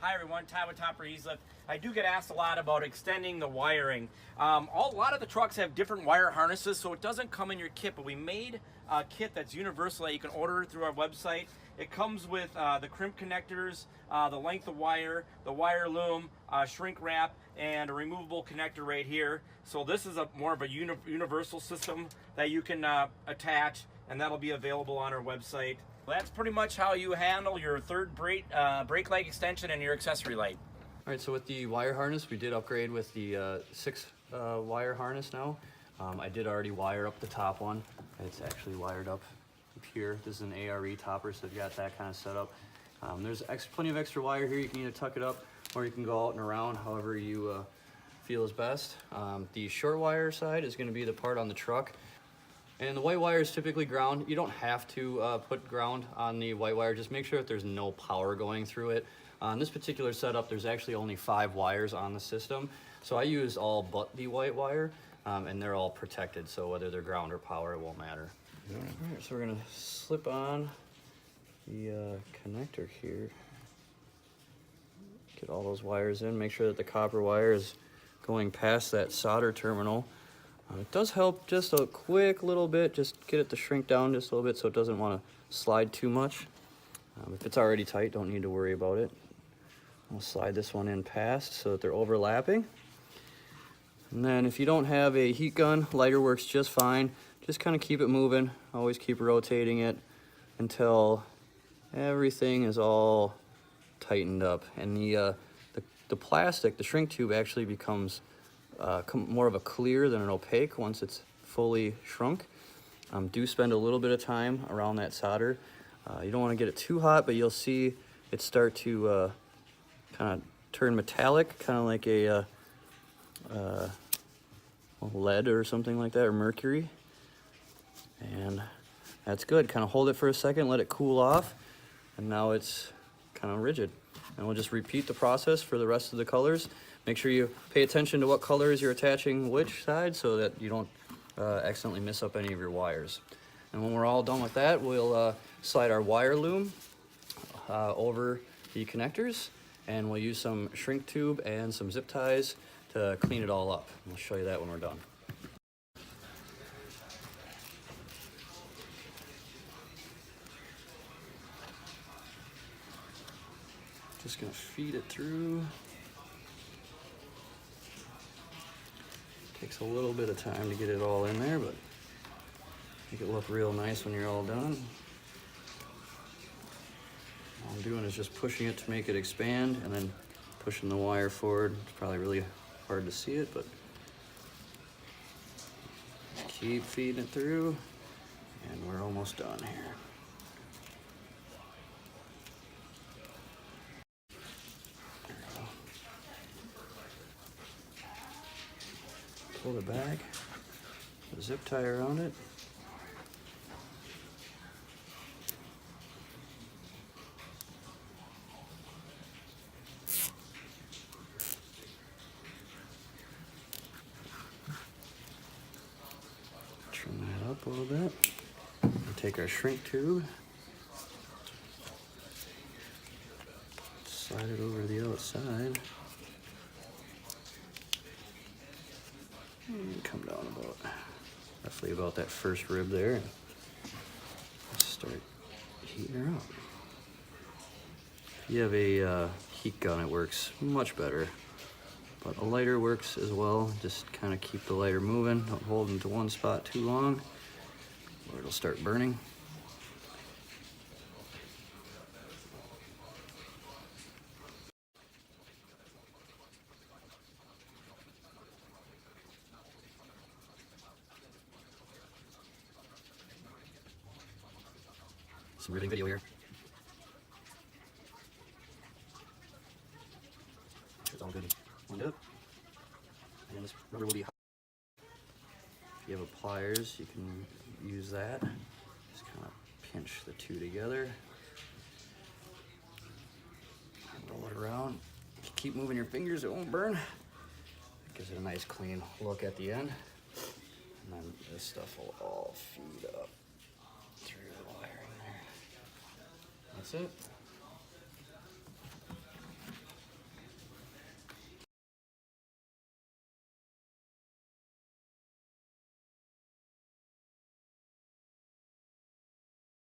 Hi everyone, Ty with TopperEZLift. I do get asked a lot about extending the wiring. A lot of the trucks have different wire harnesses, so it doesn't come in your kit, but we made a kit that's universal that you can order through our website. It comes with the crimp connectors, the length of wire, the wire loom, shrink wrap, and a removable connector right here. So this is more of a universal system that you can attach, and that'll be available on our website. That's pretty much how you handle your third brake light extension and your accessory light. All right, so with the wire harness, we did upgrade with the 6 wire harness now. I did already wire up the top one. It's actually wired up here. This is an ARE topper, so I've got that kind of set up. There's plenty of extra wire here. You can either tuck it up or you can go out and around however you feel is best. The short wire side is going to be the part on the truck. And the white wire is typically ground. You don't have to put ground on the white wire. Just make sure that there's no power going through it. On this particular setup, there's actually only 5 wires on the system. So I use all but the white wire, and they're all protected. So whether they're ground or power, it won't matter. All right, so we're gonna slip on the connector here. Get all those wires in. Make sure that the copper wire is going past that solder terminal. It does help just a quick little bit, just get it to shrink down just a little bit so it doesn't want to slide too much. If it's already tight, don't need to worry about it. We'll slide this one in past so that they're overlapping. And then if you don't have a heat gun, lighter works just fine. Just kind of keep it moving, always keep rotating it until everything is all tightened up. And the plastic, the shrink tube actually becomes more of a clear than an opaque once it's fully shrunk. Do spend a little bit of time around that solder. You don't want to get it too hot, but you'll see it start to kind of turn metallic, kind of like a lead or something like that, or mercury. And that's good. Kind of hold it for a second, let it cool off, and now it's kind of rigid. And we'll just repeat the process for the rest of the colors. Make sure you pay attention to what colors you're attaching which side so that you don't accidentally miss up any of your wires. And when we're all done with that, we'll slide our wire loom over the connectors, and we'll use some shrink tube and some zip ties to clean it all up. We'll show you that when we're done. Just gonna feed it through. Takes a little bit of time to get it all in there, but make it look real nice when you're all done. All I'm doing is just pushing it to make it expand and then pushing the wire forward. It's probably really hard to see it, but keep feeding it through, and we're almost done here. Pull it back, put a zip tie around it. Trim that up a little bit. We'll take our shrink tube, slide it over the outside. And come down roughly about that first rib there. Start heating her up. If you have a heat gun, it works much better, but a lighter works as well. Just kind of keep the lighter moving. Don't hold them to one spot too long, or it'll start burning. Some ribbing video here. It's all good. Wind up. And this rubber will be hot. If you have pliers, you can use that. Just kind of pinch the two together. And roll it around. Keep moving your fingers, it won't burn. It gives it a nice clean look at the end. And then this stuff will all feed up through the wiring there. That's it.